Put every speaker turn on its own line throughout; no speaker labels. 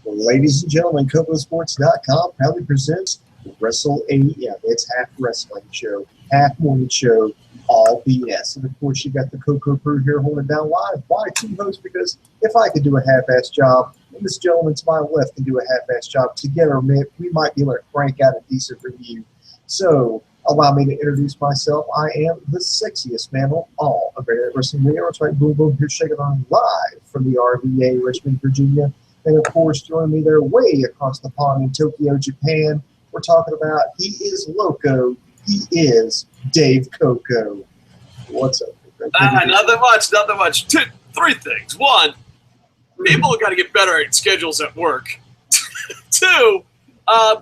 Ladies and gentlemen, KocoSports.com proudly presents Wrestle AEM. It's half wrestling show, half morning show, all BS. And of course, you got the Coco crew here holding down live. Why two hosts? Because if I could do a half-ass job, and this gentleman to my left can do a half-ass job together, man, we might be able to crank out a decent review. So, allow me to introduce myself. I am the sexiest man of all of Barrett Wrestling Radio. It's right, boom, boom, here shaking on live from the RVA, Richmond, Virginia. And of course, joining me there way across the pond in Tokyo, Japan. We're talking about he is loco. He is Dave Coco. What's up?
Nothing much. Three things. One, people have got to get better at schedules at work. Two,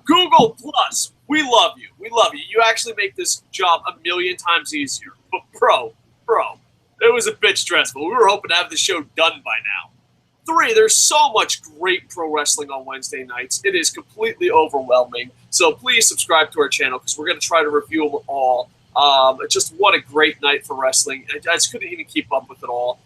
Google Plus. We love you. You actually make this job a million times easier. But bro, it was a bit stressful. We were hoping to have the show done by now. Three, there's so much great pro wrestling on Wednesday nights. It is completely overwhelming. So please subscribe to our channel because we're going to try to review them all. Just what a great night for wrestling. I just couldn't even keep up with it all.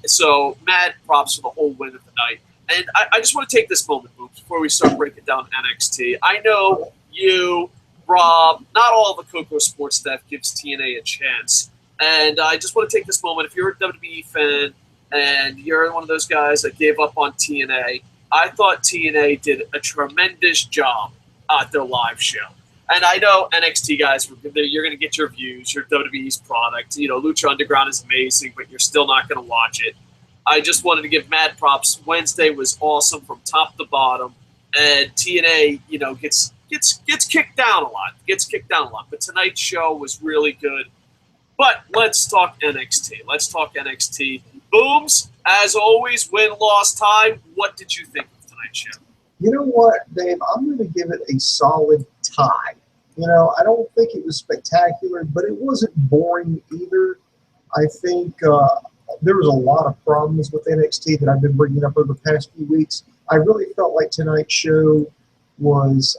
So mad props for the whole win of the night. And I just want to take this moment, Boops, before we start breaking down NXT. I know you, Rob, not all the Coco Sports staff gives TNA a chance. And I just want to take this moment. If you're a WWE fan, and you're one of those guys that gave up on TNA, I thought TNA did a tremendous job at their live show. And I know NXT guys, you're going to get your views, your WWE's product. You know, Lucha Underground is amazing, but you're still not going to watch it. I just wanted to give mad props. Wednesday was awesome from top to bottom. And TNA, you know, gets kicked down a lot. But tonight's show was really good. But let's talk NXT. Booms, as always, win, loss, tie. What did you think of tonight's show?
You know what, Dave? I'm going to give it a solid tie. You know, I don't think it was spectacular, but it wasn't boring either. I think there was a lot of problems with NXT that I've been bringing up over the past few weeks. I really felt like tonight's show was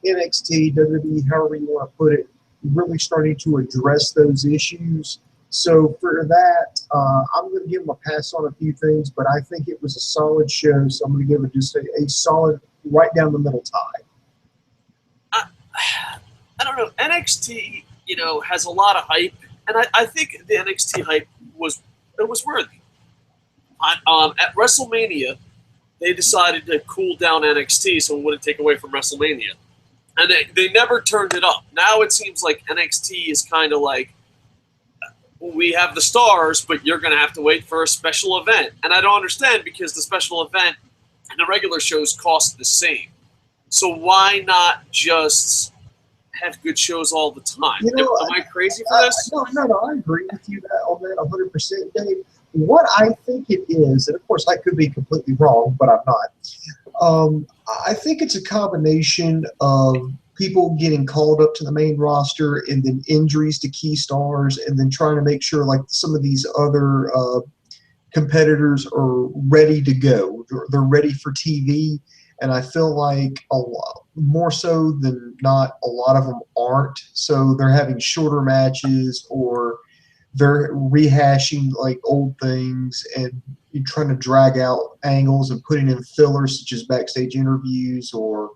NXT, WWE, however you want to put it, really starting to address those issues. So for that, I'm going to give them a pass on a few things, but I think it was a solid show, so I'm going to give it just a solid right down the middle tie.
I don't know. NXT, you know, has a lot of hype, and I think the NXT hype was worthy. At WrestleMania, they decided to cool down NXT so it wouldn't take away from WrestleMania. And they never turned it up. Now it seems like NXT is kind of like, we have the stars, but you're going to have to wait for a special event. And I don't understand because the special event and the regular shows cost the same. So why not just have good shows all the time?
You know,
am I crazy for this?
No, I agree with you on that 100%, Dave. What I think it is, and of course I could be completely wrong, but I'm not. I think it's a combination of people getting called up to the main roster and then injuries to key stars and then trying to make sure like some of these other competitors are ready to go. They're ready for TV. And I feel like a lot more so than not, a lot of them aren't. So they're having shorter matches or they're rehashing like old things and trying to drag out angles and putting in fillers such as backstage interviews or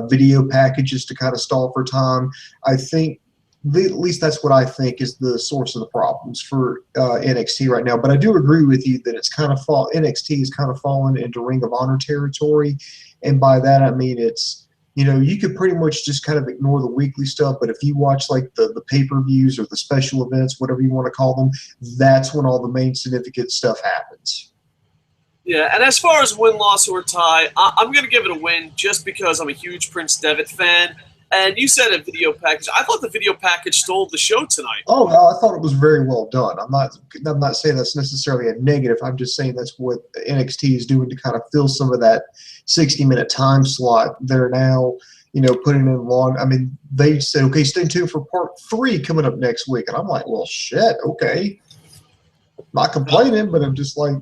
video packages to kind of stall for time. I think at least that's what I think is the source of the problems for NXT right now. But I do agree with you that it's kind of NXT has kind of fallen into Ring of Honor territory, and by that I mean it's, you know, you could pretty much just kind of ignore the weekly stuff, but if you watch like the pay-per-views or the special events, whatever you want to call them, that's when all the main significant stuff happens.
Yeah, and as far as win-loss or tie, I'm going to give it a win just because I'm a huge Prince Devitt fan. And you said a video package. I thought the video package stole the show tonight.
Oh, no, I thought it was very well done. I'm not saying that's necessarily a negative. I'm just saying that's what NXT is doing to kind of fill some of that 60-minute time slot. They're now, you know, putting in long. I mean, they said, okay, stay tuned for part 3 coming up next week. And I'm like, well, shit, okay. Not complaining, but I'm just like,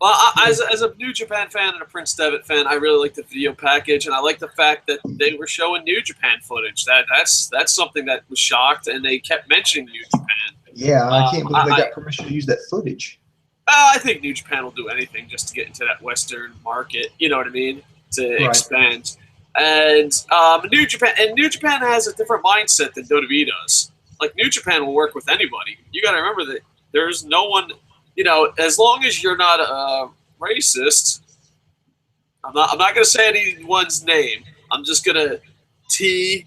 well, as a New Japan fan and a Prince Devitt fan, I really like the video package, and I like the fact that they were showing New Japan footage. That's something that was shocked, and they kept mentioning New Japan.
Yeah, I can't believe they got permission to use that footage.
I think New Japan will do anything just to get into that Western market. You know what I mean? To expand. And New Japan has a different mindset than WWE does. Like, New Japan will work with anybody. You got to remember that there's no one, as long as you're not racist. I'm not going to say anyone's name. I'm just going to TNA.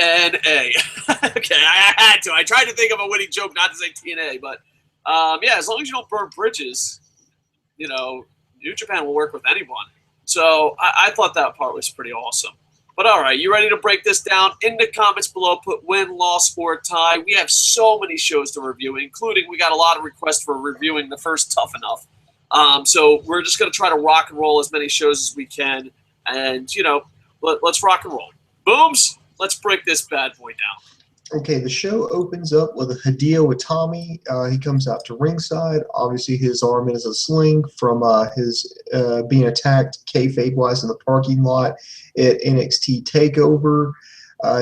Okay, I had to. I tried to think of a witty joke not to say TNA, but as long as you don't burn bridges, New Japan will work with anyone. So I thought that part was pretty awesome. But all right, you ready to break this down? In the comments below, put win, loss, or tie. We have so many shows to review, including we got a lot of requests for reviewing the first Tough Enough. So we're just going to try to rock and roll as many shows as we can. And, let's rock and roll. Booms, let's break this bad boy down.
Okay, the show opens up with a Hideo Itami. He comes out to ringside. Obviously, his arm is a sling from his being attacked kayfabe-wise in the parking lot at NXT TakeOver.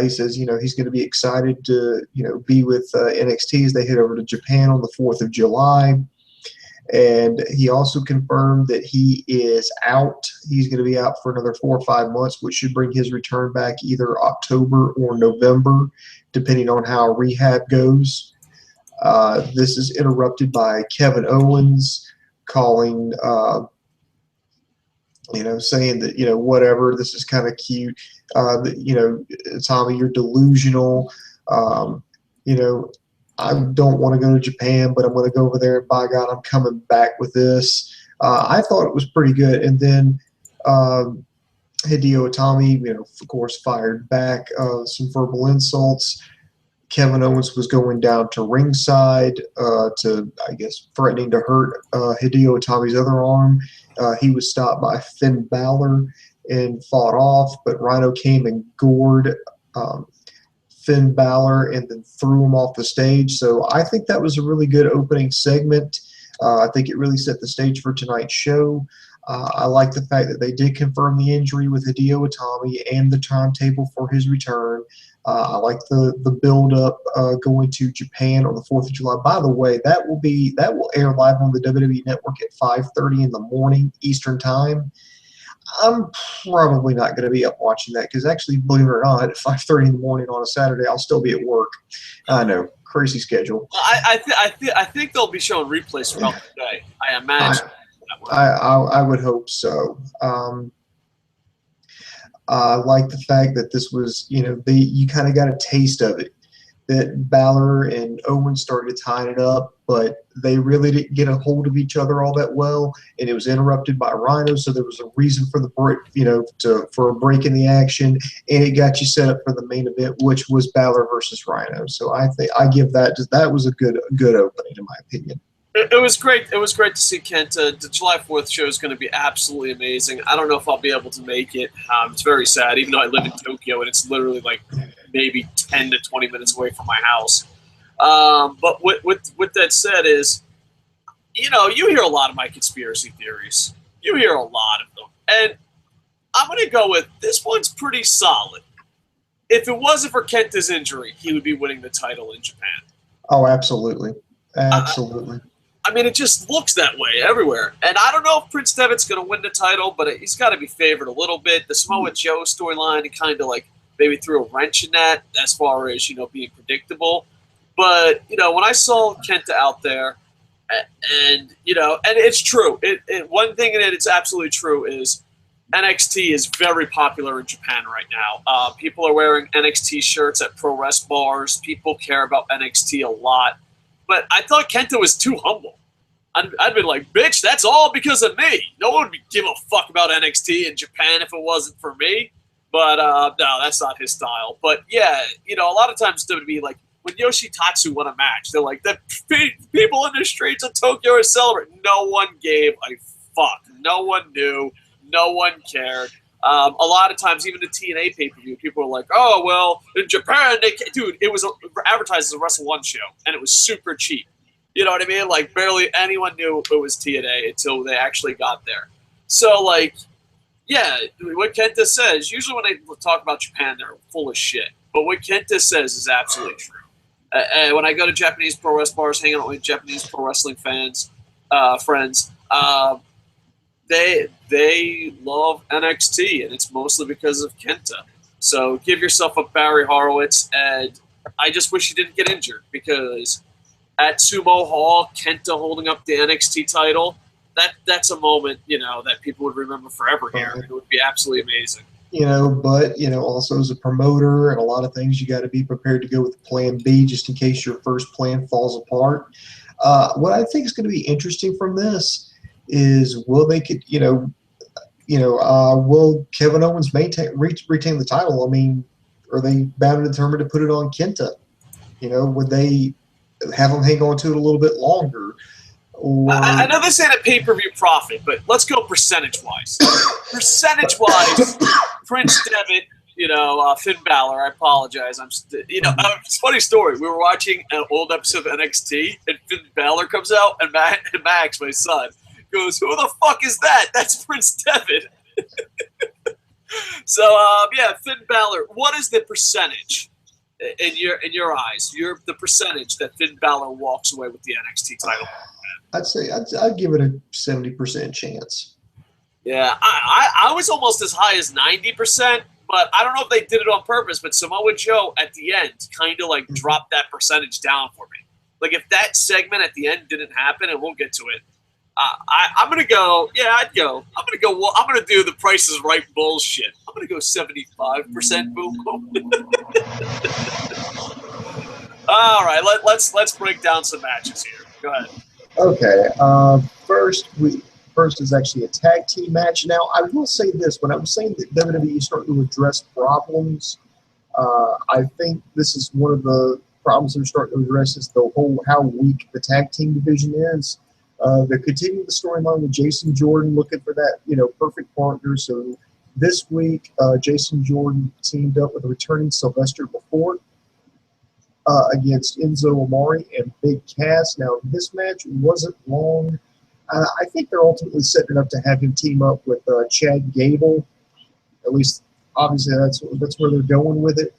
He says, he's going to be excited to, be with NXT as they head over to Japan on the 4th of July. And he also confirmed that he is out. He's going to be out for another 4 or 5 months, which should bring his return back either October or November, depending on how rehab goes. This is interrupted by Kevin Owens calling, saying that, whatever, this is kind of cute. Tommy, you're delusional. I don't want to go to Japan, but I'm going to go over there, and by God, I'm coming back with this. I thought it was pretty good. And then Hideo Itami, of course, fired back some verbal insults. Kevin Owens was going down to ringside to, I guess, threatening to hurt Hideo Itami's other arm. He was stopped by Finn Balor and fought off, but Rhyno came and gored Finn Balor and then threw him off the stage. So I think that was a really good opening segment. I think it really set the stage for tonight's show. I like the fact that they did confirm the injury with Hideo Itami and the timetable for his return. I like the build-up going to Japan on the 4th of July. By the way, that will air live on the WWE Network at 5:30 in the morning Eastern Time. I'm probably not going to be up watching that because actually, believe it or not, at 5:30 in the morning on a Saturday, I'll still be at work. I know, crazy schedule.
I think they'll be showing replays throughout the day. I imagine.
I would hope so. I like the fact that this was, you kind of got a taste of it. That Balor and Owens started tying it up, but they really didn't get a hold of each other all that well, and it was interrupted by Rhyno. So there was a reason for the break, for a break in the action, and it got you set up for the main event, which was Balor versus Rhyno. So I think I give that was a good opening in my opinion.
It was great. It was great to see Kenta. The July 4th show is going to be absolutely amazing. I don't know if I'll be able to make it. It's very sad, even though I live in Tokyo and it's literally like maybe 10 to 20 minutes away from my house. But with that said is, you hear a lot of my conspiracy theories. You hear a lot of them. And I'm going to go with this one's pretty solid. If it wasn't for Kenta's injury, he would be winning the title in Japan.
Oh, absolutely. Absolutely.
I mean, it just looks that way everywhere. And I don't know if Prince Devitt's going to win the title, but he's got to be favored a little bit. The Samoa Joe storyline, he kind of like maybe threw a wrench in that as far as, being predictable. But, when I saw Kenta out there, and it's true. One thing in it, it's absolutely true, is NXT is very popular in Japan right now. People are wearing NXT shirts at pro wrestling bars. People care about NXT a lot. But I thought Kenta was too humble. I'd been like, bitch, that's all because of me. No one would give a fuck about NXT in Japan if it wasn't for me. But no, that's not his style. But yeah, a lot of times WWE, like when Yoshitatsu won a match, they're like, the people in the streets of Tokyo are celebrating. No one gave a fuck. No one knew. No one cared. A lot of times, even the TNA pay-per-view, people are like, oh, well, in Japan, dude, it was advertised as a Wrestle 1 show, and it was super cheap. You know what I mean? Like, barely anyone knew it was TNA until they actually got there. So, like, yeah, what Kenta says, usually when they talk about Japan, they're full of shit. But what Kenta says is absolutely true. And when I go to Japanese pro wrestling bars, hanging out with Japanese pro wrestling friends, they love NXT, and it's mostly because of Kenta. So give yourself a Barry Horowitz, and I just wish he didn't get injured, because at Sumo Hall, Kenta holding up the NXT title, that's a moment, that people would remember forever here. It would be absolutely amazing.
But also as a promoter and a lot of things, you got to be prepared to go with Plan B just in case your first plan falls apart. What I think is going to be interesting from this is will Kevin Owens retain the title? I mean, are they bound and determined to put it on Kenta? Would they have him hang on to it a little bit longer? Or
I know this ain't a pay-per-view profit, but let's go percentage-wise. Percentage-wise, Prince Devitt, Finn Balor. I apologize. It's a funny story. We were watching an old episode of NXT, and Finn Balor comes out, and Max, my son, goes, "Who the fuck is that?" That's Prince Devitt. So, Finn Balor. What is the percentage in your eyes? The percentage that Finn Balor walks away with the NXT title?
I'd give it a 70% chance.
Yeah, I was almost as high as 90%, but I don't know if they did it on purpose. But Samoa Joe at the end kind of dropped that percentage down for me. If that segment at the end didn't happen, and we'll get to it, I'm gonna go. Yeah, I'd go. I'm gonna do the Price is Right bullshit. I'm gonna go 75% boom. All right, let's break down some matches here. Go ahead.
Okay. First is actually a tag team match. Now, I will say this: when I was saying that WWE is starting to address problems, I think this is one of the problems they're starting to address is the whole how weak the tag team division is. They're continuing the storyline with Jason Jordan looking for that, perfect partner. So this week, Jason Jordan teamed up with a returning Sylvester Lefort against Enzo, Amore, and Big Cass. Now, this match wasn't long. I think they're ultimately setting it up to have him team up with Chad Gable. At least, obviously, that's where they're going with it.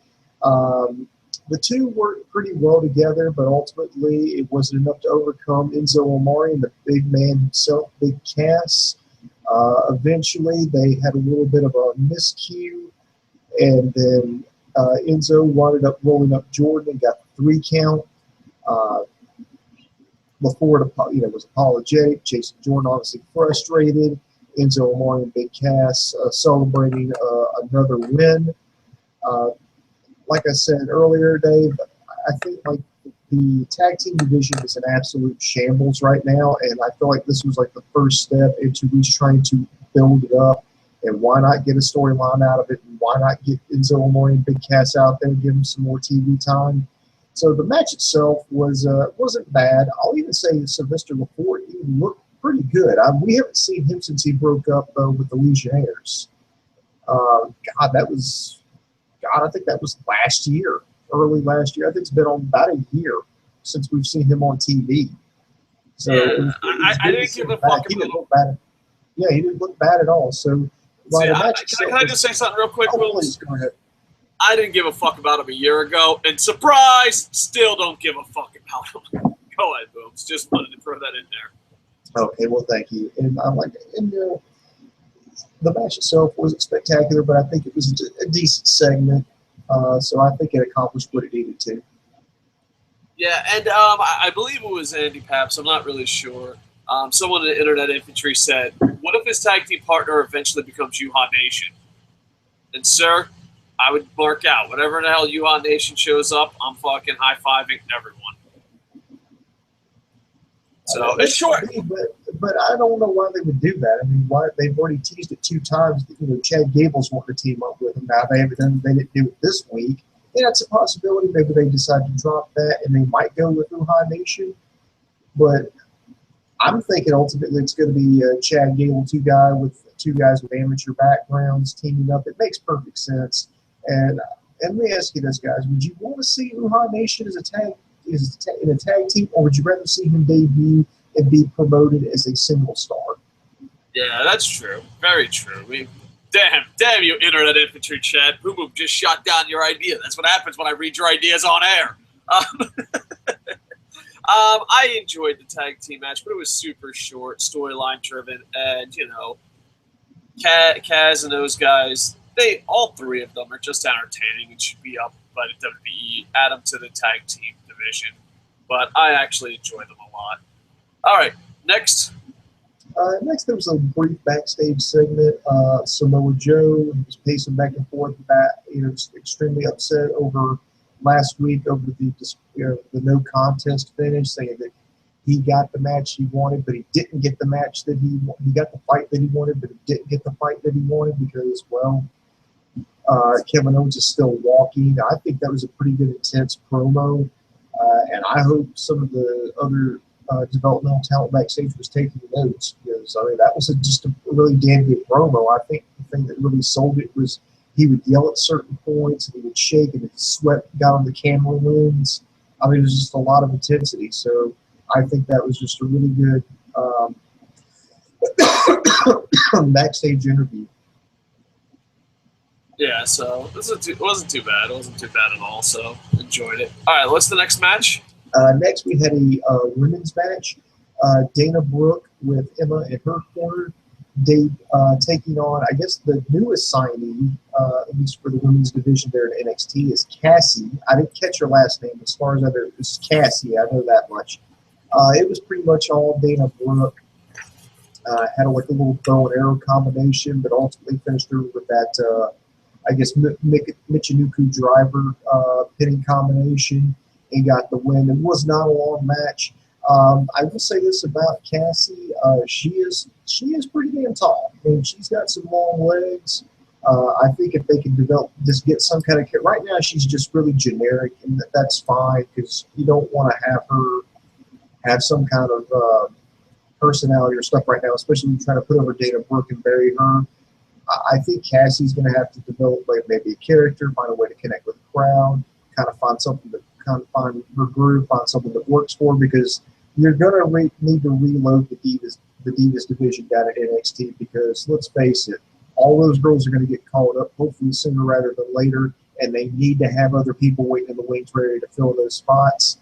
The two worked pretty well together, but ultimately it wasn't enough to overcome Enzo Amore and the big man himself, Big Cass. Eventually, they had a little bit of a miscue, and then Enzo wound up rolling up Jordan and got the 3 count. Lefort, was apologetic. Jason Jordan obviously frustrated. Enzo Amore and Big Cass celebrating another win. Like I said earlier, Dave, I think the tag team division is an absolute shambles right now, and I feel like this was the first step into Reach trying to build it up. And why not get a storyline out of it? And why not get Enzo Amore and Big Cass out there and give them some more TV time? So the match itself wasn't bad. I'll even say Sylvester Lefort even looked pretty good. We haven't seen him since he broke up with the Legionnaires. I think that was early last year. I think it's been on about a year since we've seen him on TV. So
I didn't give a fuck.
He didn't look bad. Yeah, he didn't look bad at all. So,
can I just say something real quick, Will?
Please, go ahead.
I didn't give a fuck about him a year ago, and surprise, still don't give a fuck about him. Go ahead, Booms. Just wanted to throw that in there.
Okay, well, thank you. And the match itself wasn't spectacular, but I think it was a decent segment. So I think it accomplished what it needed to.
Yeah, and I believe it was Andy Paps. I'm not really sure. Someone in the Internet Infantry said, "What if his tag team partner eventually becomes Yuha Nation?" And sir, I would mark out whatever the hell Yuha Nation shows up. I'm fucking high-fiving everyone. So it's short.
But I don't know why they would do that. I mean, why they've already teased it 2 times. Chad Gable's wanting to team up with him. Now they didn't do it this week. Yeah, it's a possibility. Maybe they decide to drop that, and they might go with Yuha Nation. But I'm thinking ultimately it's going to be Chad Gable, two guys with amateur backgrounds teaming up. It makes perfect sense. And let me ask you this, guys: would you want to see Yuha Nation in a tag team, or would you rather see him debut and be promoted as a single star?
Yeah, that's true. Very true. Damn you, Internet Infantry Chad. Boom Boom just shot down your idea. That's what happens when I read your ideas on air. I enjoyed the tag team match, but it was super short, storyline driven, and Kaz and those guys, all three of them are just entertaining and should be up by the WWE. Add them to the tag team division, but I actually enjoy them a lot. All right, next.
Next, there was a brief backstage segment. Samoa Joe was pacing back and forth. Just extremely upset over last week over the no contest finish, saying that he got the match he wanted, but he didn't get the match that he got the fight that he wanted, but he didn't get the fight that he wanted because, well, Kevin Owens is still walking. I think that was a pretty good, intense promo, and I hope some of the other developmental talent backstage was taking notes because, I mean, that was just a really damn good promo. I think the thing that really sold it was he would yell at certain points and he would shake and his sweat got on the camera lens. I mean, it was just a lot of intensity. So I think that was just a really good backstage interview.
Yeah, so it wasn't too bad. It wasn't too bad at all, so enjoyed it. All right, what's the next match?
Next, we had a women's match. Dana Brooke with Emma in her corner. Taking on, I guess, the newest signee, at least for the women's division there in NXT, is Cassie. I didn't catch her last name. As far as I know, it was Cassie. I know that much. It was pretty much all Dana Brooke. Had like a little bow and arrow combination, but ultimately finished her with that, I guess, Michinoku driver pinning combination and got the win. It was not a long match. I will say this about Cassie: she is pretty damn tall. I mean, she's got some long legs. I think if they can just get some kind of right now, she's just really generic, and that's fine because you don't want to have her have some kind of personality or stuff right now, especially when you try to put over Dana Brooke and bury her. I think Cassie's going to have to develop maybe a character, find a way to connect with the crowd, kind of find something that find her groove, find something that works for her, because you're going to need to reload the Divas division down at NXT because, let's face it, all those girls are going to get called up hopefully sooner rather than later, and they need to have other people waiting in the wings ready to fill those spots.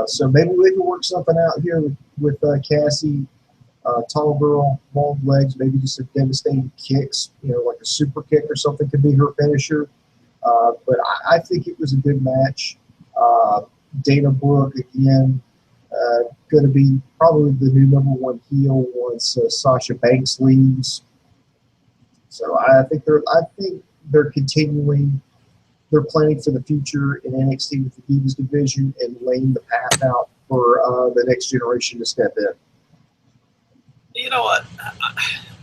So maybe we can work something out here with Cassie. Tall girl, long legs, maybe just some devastating kicks, like a super kick or something could be her finisher. But I think it was a good match. Dana Brooke, again, going to be probably the new #1 heel once Sasha Banks leaves. So I think they're continuing. They're planning for the future in NXT with the Divas division and laying the path out for the next generation to step in.
You know what?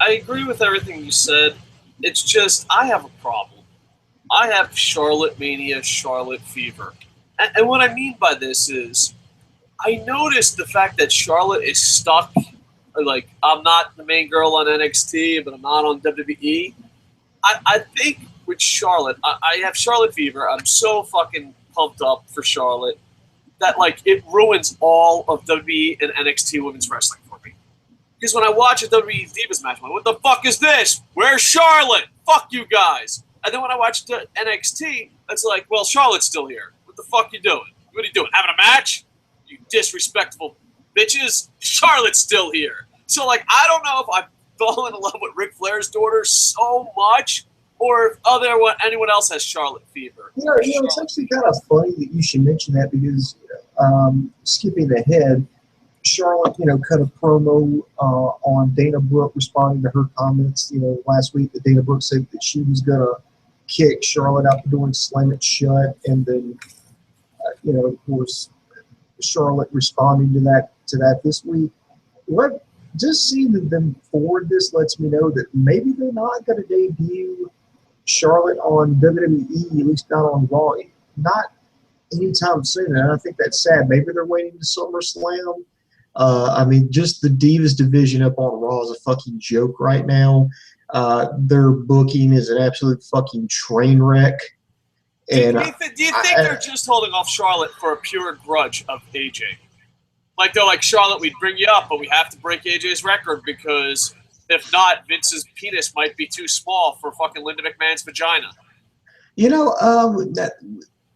I agree with everything you said. It's just I have a problem. I have Charlotte Mania, Charlotte Fever. And what I mean by this is I noticed the fact that Charlotte is stuck. Like, I'm not the main girl on NXT, but I'm not on WWE. I think with Charlotte, I have Charlotte Fever. I'm so fucking pumped up for Charlotte that, like, it ruins all of WWE and NXT women's wrestling for me. Because when I watch a WWE Divas match, I'm like, what the fuck is this? Where's Charlotte? Fuck you guys. And then when I watch the NXT, it's like, well, Charlotte's still here. What the fuck you doing? What are you doing? Having a match? You disrespectful bitches. Charlotte's still here. So, like, I don't know if I've fallen in love with Ric Flair's daughter so much or if anyone else has Charlotte Fever.
It's actually kind of funny that you should mention that because, skipping ahead, Charlotte, cut a promo on Dana Brooke responding to her comments, last week that Dana Brooke said that she was going to kick Charlotte out the door and slam it shut. And then, of course, Charlotte responding to that this week. Just seeing them forward this lets me know that maybe they're not going to debut Charlotte on WWE, at least not on Raw, not anytime soon. And I think that's sad. Maybe they're waiting to SummerSlam. I mean, just the Divas division up on Raw is a fucking joke right now. Their booking is an absolute fucking train wreck. And
do you think they're just holding off Charlotte for a pure grudge of AJ? Like, they're like, Charlotte, we'd bring you up, but we have to break AJ's record because if not, Vince's penis might be too small for fucking Linda McMahon's vagina.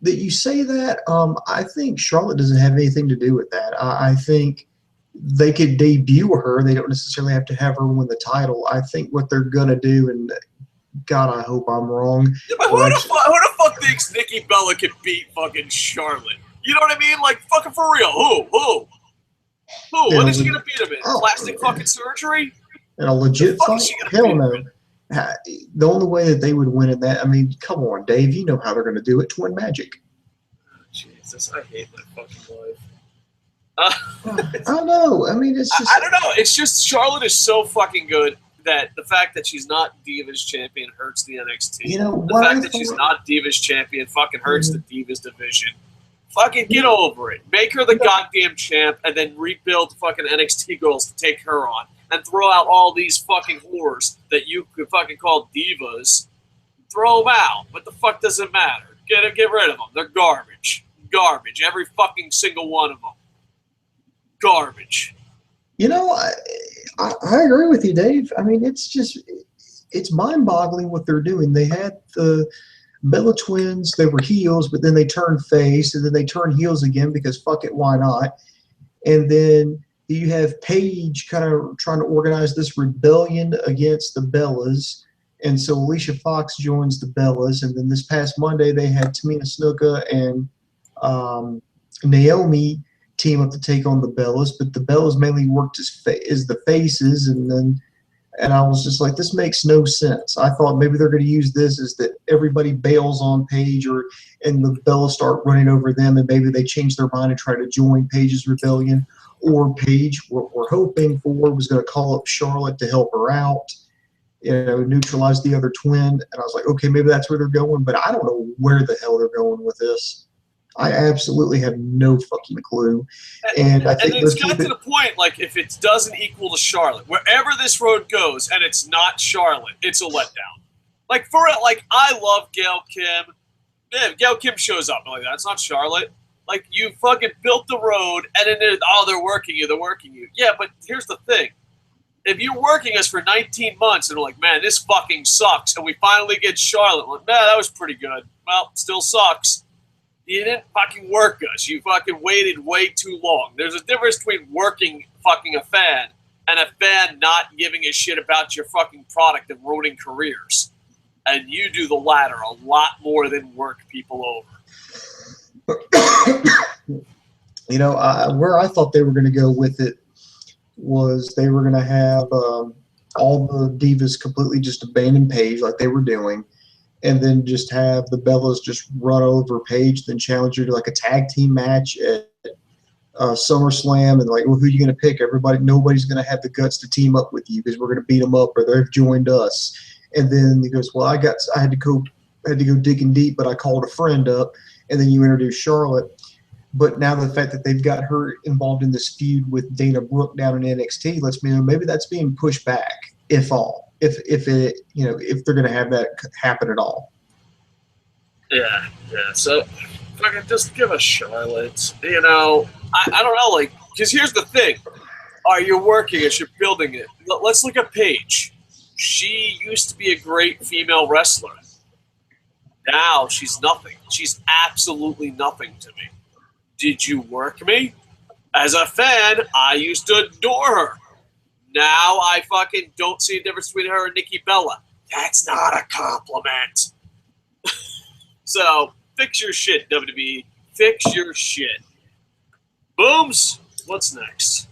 that you say that. I think Charlotte doesn't have anything to do with that. I think they could debut her. They don't necessarily have to have her win the title. I think what they're gonna do, and God, I hope I'm wrong.
Yeah, but who the fuck thinks Nikki Bella can beat fucking Charlotte? You know what I mean? Like, fucking for real. Who? What is she gonna beat him in? Plastic fucking surgery?
In a legit fight? Hell no. The only way that they would win in that, I mean, come on, Dave, you know how they're going to do it. Twin Magic.
Jesus, I hate my fucking life.
I know. I mean, it's just...
I don't know. It's just Charlotte is so fucking good that the fact that she's not Divas champion hurts the NXT.
You know,
the fact that she's not Divas champion fucking hurts the Divas division. Fucking get over it. Make her the goddamn champ and then rebuild fucking NXT girls to take her on. And throw out all these fucking whores that you could fucking call divas. Throw them out. What the fuck does it matter? Get rid of them. They're garbage. Garbage. Every fucking single one of them. Garbage.
You know, I agree with you, Dave. I mean, it's mind-boggling what they're doing. They had the Bella Twins. They were heels, but then they turned face, and then they turned heels again because fuck it, why not? And then you have Paige kind of trying to organize this rebellion against the Bellas. And so Alicia Fox joins the Bellas. And then this past Monday, they had Tamina Snuka and Naomi team up to take on the Bellas. But the Bellas mainly worked as the faces. And I was just like, this makes no sense. I thought maybe they're going to use this as that everybody bails on Paige and the Bellas start running over them. And maybe they change their mind and try to join Paige's rebellion. Or Paige, what we're hoping for, was going to call up Charlotte to help her out, neutralize the other twin. And I was like, okay, maybe that's where they're going, but I don't know where the hell they're going with this. I absolutely have no fucking clue. And I think
it's got to the point, like, if it doesn't equal to Charlotte, wherever this road goes and it's not Charlotte, it's a letdown. Like, for it, like, I love Gail Kim. Yeah, Gail Kim shows up. I'm like, that's not Charlotte. Like, you fucking built the road, and then they're working you. Yeah, but here's the thing. If you're working us for 19 months, and we're like, man, this fucking sucks, and we finally get Charlotte, like, man, that was pretty good. Well, still sucks. You didn't fucking work us. You fucking waited way too long. There's a difference between working fucking a fan and a fan not giving a shit about your fucking product and ruining careers. And you do the latter a lot more than work people over.
Where I thought they were going to go with it was they were going to have all the divas completely just abandon Paige like they were doing, and then just have the Bellas just run over Paige, then challenge her to like a tag team match at SummerSlam, and like, well, who are you going to pick? Nobody's going to have the guts to team up with you because we're going to beat them up, or they've joined us. And then he goes, well, I had to go digging deep, but I called a friend up. And then you introduce Charlotte. But now the fact that they've got her involved in this feud with Dana Brooke down in NXT lets me know maybe that's being pushed back, if they're going to have that happen at all.
Yeah. So fucking just give us Charlotte. I don't know, like, because here's the thing. All right, you're working it, you're building it. Let's look at Paige. She used to be a great female wrestler. Now she's nothing. She's absolutely nothing to me. Did you work me? As a fan, I used to adore her. Now I fucking don't see a difference between her and Nikki Bella. That's not a compliment. So, fix your shit, WWE. Fix your shit. Booms. What's next?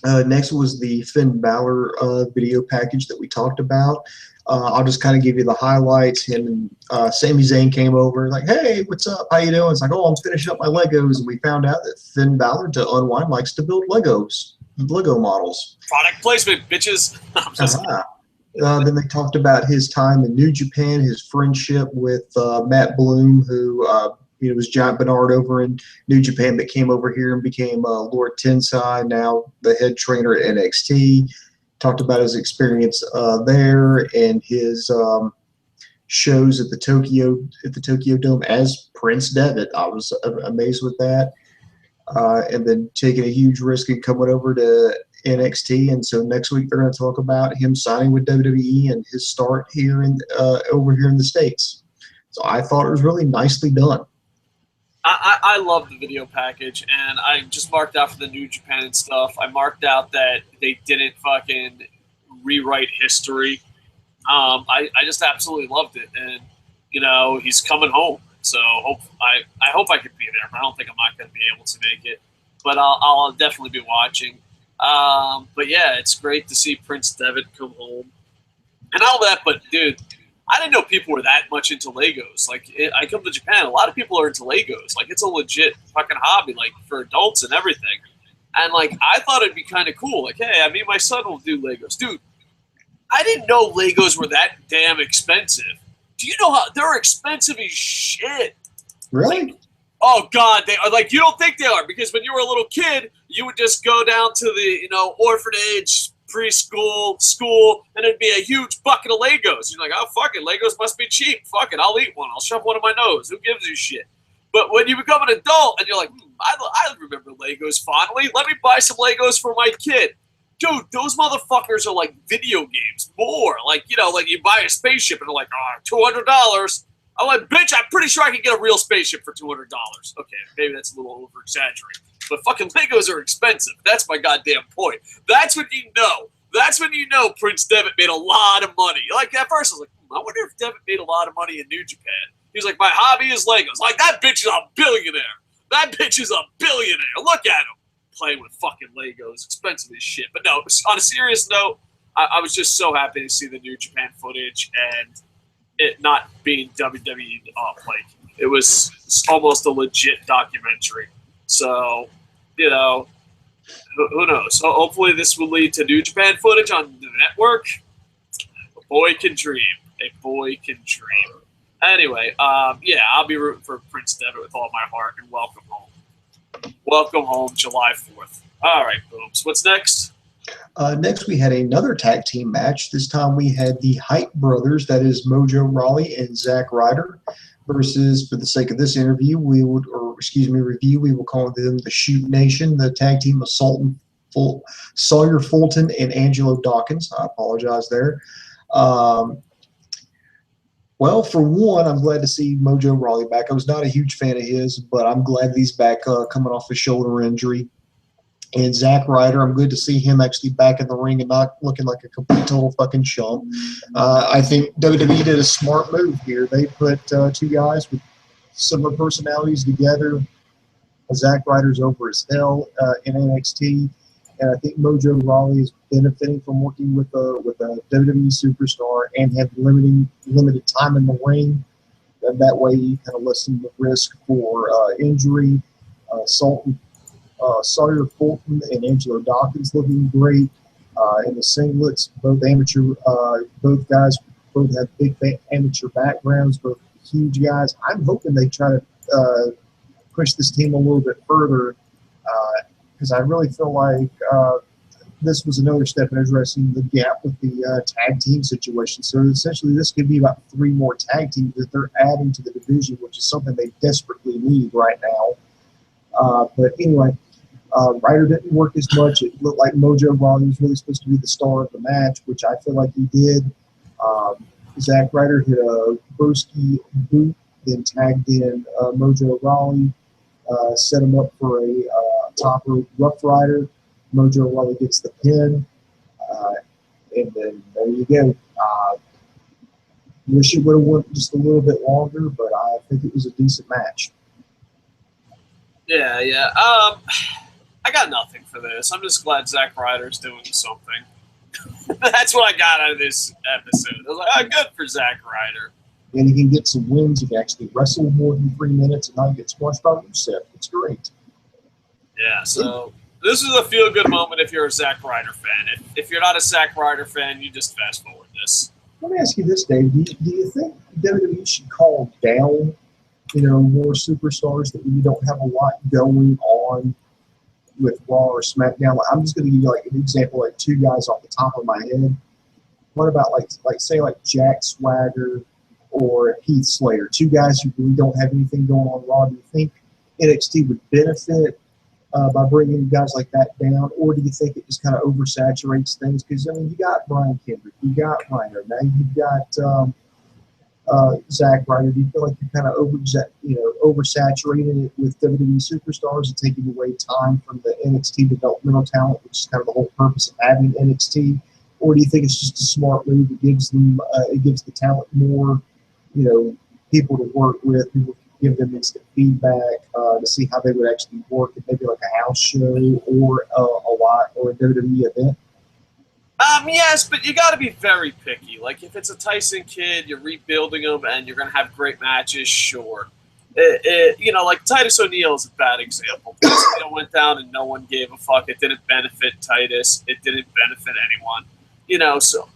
Next was the Finn Balor video package that we talked about. I'll just kind of give you the highlights. Him and Sami Zayn came over, like, hey, what's up? How you doing? It's like, oh, I'm finishing up my Legos. And we found out that Finn Balor, to unwind, likes to build Lego models.
Product placement, bitches.
Then they talked about his time in New Japan, his friendship with Matt Bloom, who was Giant Bernard over in New Japan, but came over here and became Lord Tensai, now the head trainer at NXT. Talked about his experience there and his shows at the Tokyo Dome as Prince Devitt. I was amazed with that. And then taking a huge risk and coming over to NXT. And so next week they're going to talk about him signing with WWE and his start here over here in the States. So I thought it was really nicely done.
I love the video package, and I just marked out for the New Japan stuff. I marked out that they didn't fucking rewrite history. I just absolutely loved it, and he's coming home. So I hope I can be there, but I don't think I'm not going to be able to make it. But I'll definitely be watching. But yeah, it's great to see Prince Devitt come home and all that. But dude, I didn't know people were that much into Legos. Like, I come to Japan, a lot of people are into Legos. Like, it's a legit fucking hobby, like, for adults and everything. And, like, I thought it'd be kind of cool. Like, hey, I mean, my son will do Legos. Dude, I didn't know Legos were that damn expensive. Do you know how they're expensive as shit?
Really?
Like, oh, God, they are. Like, you don't think they are, because when you were a little kid, you would just go down to the, orphanage, preschool, school, and it'd be a huge bucket of Legos. You're like, oh, fuck it, Legos must be cheap. Fuck it, I'll eat one. I'll shove one in my nose. Who gives a shit? But when you become an adult and you're like, I remember Legos fondly. Let me buy some Legos for my kid. Dude, those motherfuckers are like video games. More. Like, like you buy a spaceship and they're like, $200. I'm like, bitch, I'm pretty sure I can get a real spaceship for $200. Okay, maybe that's a little over-exaggerated. But fucking Legos are expensive. That's my goddamn point. That's when you know. That's when you know Prince Devitt made a lot of money. Like, at first I was like, I wonder if Devitt made a lot of money in New Japan. He was like, my hobby is Legos. Like, that bitch is a billionaire. That bitch is a billionaire. Look at him playing with fucking Legos. Expensive as shit. But no, on a serious note, I was just so happy to see the New Japan footage and it not being WWE up. Like, it was almost a legit documentary. So, who knows? So hopefully this will lead to New Japan footage on the network. A boy can dream. A boy can dream. Anyway, yeah, I'll be rooting for Prince Devitt with all my heart, and welcome home. Welcome home, July 4th. All right, Booms. What's next?
Next, we had another tag team match. This time we had the Hype Brothers, that is Mojo Rawley and Zack Ryder, versus, for the sake of this interview, review, we will call them the Shoot Nation, the tag team of Sawyer, Fulton, and Angelo Dawkins. I apologize there. Well, for one, I'm glad to see Mojo Rawley back. I was not a huge fan of his, but I'm glad he's back coming off a shoulder injury. And Zack Ryder, I'm good to see him actually back in the ring and not looking like a complete total fucking chump. I think WWE did a smart move here. They put two guys with similar personalities together. Zack Ryder's over as hell in NXT, and I think Mojo Rawley is benefiting from working with a WWE superstar and have limited time in the ring. And that way, you kind of lessen the risk for injury. Sawyer, Fulton, and Angelo Dawkins looking great in the singlets. Both guys have big amateur backgrounds, both huge guys. I'm hoping they try to push this team a little bit further because I really feel like this was another step in addressing the gap with the tag team situation. So essentially, this could be about 3 more tag teams that they're adding to the division, which is something they desperately need right now. But anyway, Ryder didn't work as much. It looked like Mojo Rawley was really supposed to be the star of the match, which I feel like he did. Zack Ryder hit a Broski boot, then tagged in Mojo Rawley, set him up for a top rope Rough Rider. Mojo Rawley gets the pin, and then there you go. Wish it would have went just a little bit longer, but I think it was a decent match.
Yeah. I got nothing for this. I'm just glad Zack Ryder's doing something. That's what I got out of this episode. I was like, good for Zack Ryder.
And he can get some wins. He can actually wrestle more than 3 minutes and not get squashed by Rusev. It's great.
Yeah, so this is a feel-good moment if you're a Zack Ryder fan. If you're not a Zack Ryder fan, you just fast-forward this.
Let me ask you this, Dave. Do you think WWE should call down, more superstars that we don't have a lot going on with Raw or SmackDown? I'm just going to give you an example, 2 guys off the top of my head. What about say Jack Swagger or Heath Slater, 2 guys who really don't have anything going on Raw? Do you think NXT would benefit by bringing guys like that down, or do you think it just kind of oversaturates things? Because you got Brian Kendrick, you got Rhyno, now you've got Zack Ryder? Do you feel like you're kind of oversaturating it with WWE superstars and taking away time from the NXT developmental talent, which is kind of the whole purpose of having NXT? Or do you think it's just a smart move? It gives the talent more, people to work with, people can give them instant feedback to see how they would actually work in maybe like a house show or a WWE event?
Yes, but you got to be very picky. Like, if it's a Tyson Kidd, you're rebuilding them, and you're going to have great matches, sure. Like Titus O'Neil is a bad example. Titus O'Neil went down and no one gave a fuck. It didn't benefit Titus. It didn't benefit anyone. So,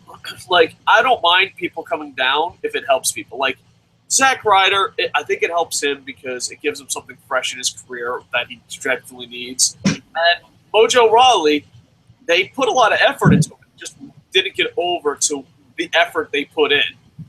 like, I don't mind people coming down if it helps people. Like, Zack Ryder, I think it helps him because it gives him something fresh in his career that he dreadfully needs. And Mojo Rawley, they put a lot of effort into it. Just didn't get over to the effort they put in.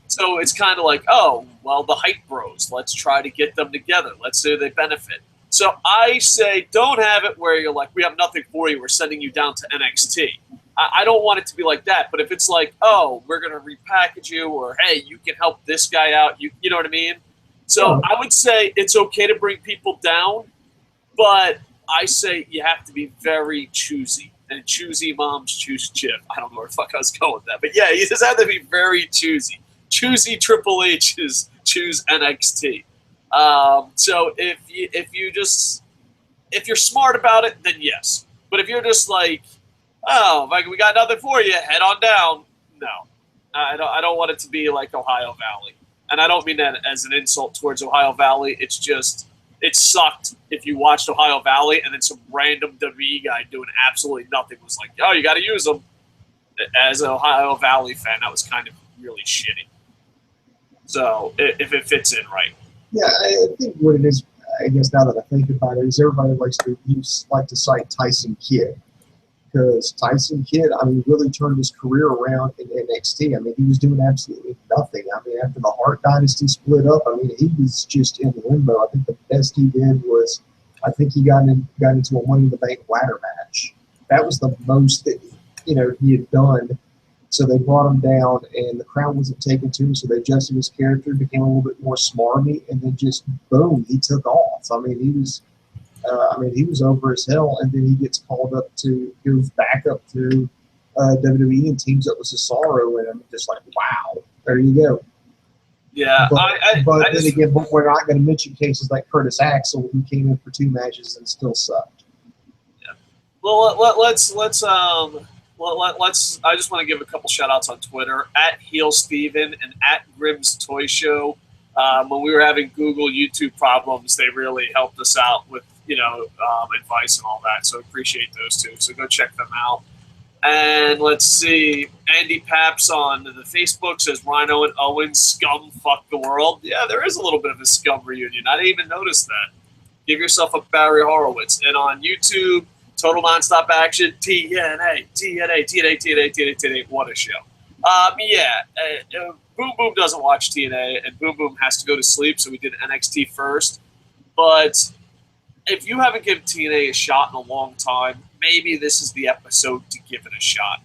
So it's kind of like, oh, well, the hype bros, let's try to get them together. Let's say they benefit. So I say don't have it where you're like, we have nothing for you. We're sending you down to NXT. I don't want it to be like that. But if it's like, oh, we're going to repackage you, or, hey, you can help this guy out, you know what I mean? So I would say it's okay to bring people down, but I say you have to be very choosy. And choosy moms choose Chip. I don't know where the fuck I was going with that. But yeah, you just have to be very choosy. Choosy Triple H's choose NXT. So if you're smart about it, then yes. But if you're just like, oh, we got nothing for you, head on down. No, I don't want it to be like Ohio Valley. And I don't mean that as an insult towards Ohio Valley. It's just, it sucked if you watched Ohio Valley and then some random WWE guy doing absolutely nothing was like, oh, you got to use them. As an Ohio Valley fan, that was kind of really shitty. So if it fits in right.
Yeah, I think what it is, I guess now that I think about it, is everybody likes to cite Tyson Kidd. Because Tyson Kidd, really turned his career around in NXT. he was doing absolutely nothing. After the Hart Dynasty split up, he was just in limbo. I think the best he did was, I think he got into a Money in the Bank ladder match. That was the most that, he had done. So they brought him down, and the crowd wasn't taken to him, so they adjusted his character, became a little bit more smarmy, and then just, boom, he took off. He was over as hell, and then he gets goes back up to WWE and teams up with Cesaro, and I'm just like, wow, there you go.
Yeah,
but we're not going to mention cases like Curtis Axel, who came in for 2 matches and still sucked.
Yeah. Well, let's. I just want to give a couple shout outs on Twitter at Heel Steven and at Grimm's Toy Show. When we were having Google, YouTube problems, they really helped us out with advice and all that. So appreciate those two. So go check them out. And let's see, Andy Paps on the Facebook says Rhyno and Owen scum fuck the world. Yeah, there is a little bit of a scum reunion. I didn't even notice that. Give yourself a Barry Horowitz. And on YouTube, Total Nonstop Action, TNA. What a show. Boom Boom doesn't watch TNA, and Boom Boom has to go to sleep, so we did NXT first. But if you haven't given TNA a shot in a long time, maybe this is the episode to give it a shot.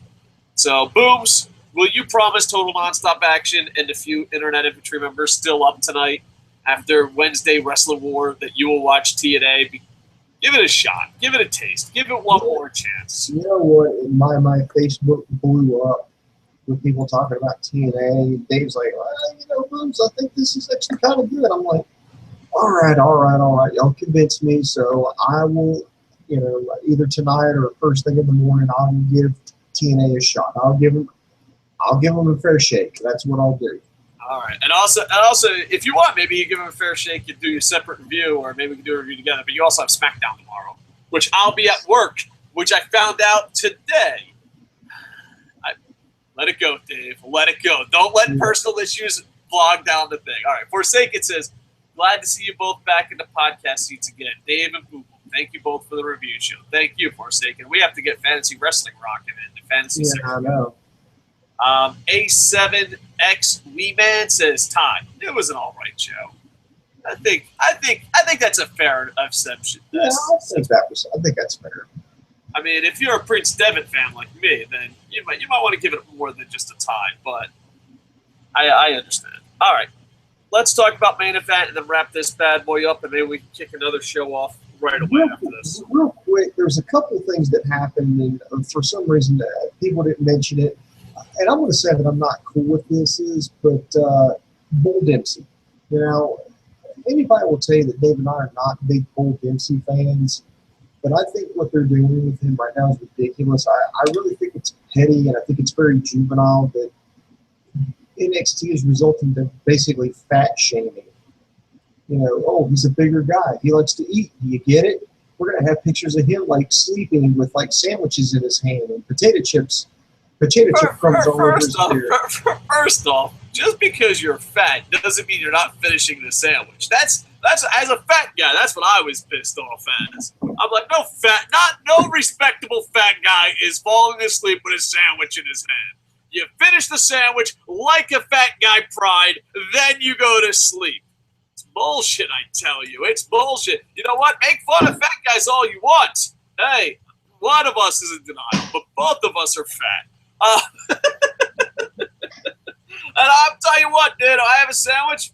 So, Booms, will you promise Total Nonstop Action and a few Internet Infantry members still up tonight after Wednesday Wrestling War that you will watch TNA? Give it a shot. Give it a taste. Give it one more chance.
You know what? My Facebook blew up with people talking about TNA. Dave's like, Booms, I think this is actually kind of good. I'm like, all right. Y'all convinced me, so I will, either tonight or first thing in the morning, I will give TNA a shot. I'll give them a fair shake. That's what I'll do.
All right, and also, if you want, maybe you give them a fair shake. You do your separate review, or maybe we can do a review together. But you also have SmackDown tomorrow, which I'll be at work, which I found out today. Let it go, Dave. Let it go. Don't let personal issues bog down the thing. All right, Forsaken says, glad to see you both back in the podcast seats again. Dave and Google, thank you both for the review show. Thank you, Forsaken. We have to get fantasy wrestling rocking in the fantasy section.
I know.
A7X Wee Man says, Todd, it was an all right show. I think that's a fair assumption.
Yeah, I think that's fair.
If you're a Prince Devitt fan like me, then you might want to give it more than just a tie, but I understand. All right. let's talk about main event and then wrap this bad boy up, and maybe we can kick another show off right away after this.
Real quick, there's a couple of things that happened, and for some reason people didn't mention it. And I'm going to say that I'm not cool with this, but Bull Dempsey. You know, anybody will tell you that Dave and I are not big Bull Dempsey fans, but I think what they're doing with him right now is ridiculous. I really think it's petty, and I think it's very juvenile that NXT is resulting in basically fat shaming. You know, oh, he's a bigger guy. He likes to eat. Do you get it? We're going to have pictures of him like sleeping with like sandwiches in his hand and potato chip crumbs all over his beard.
First off, just because you're fat doesn't mean you're not finishing the sandwich. That's as a fat guy, that's what I was pissed off as. I'm like, no respectable fat guy is falling asleep with a sandwich in his hand. You finish the sandwich like a fat guy pride, then you go to sleep. It's bullshit, I tell you. It's bullshit. You know what? Make fun of fat guys all you want. Hey, one of us is in denial, but both of us are fat. And I'll tell you what, dude, I have a sandwich,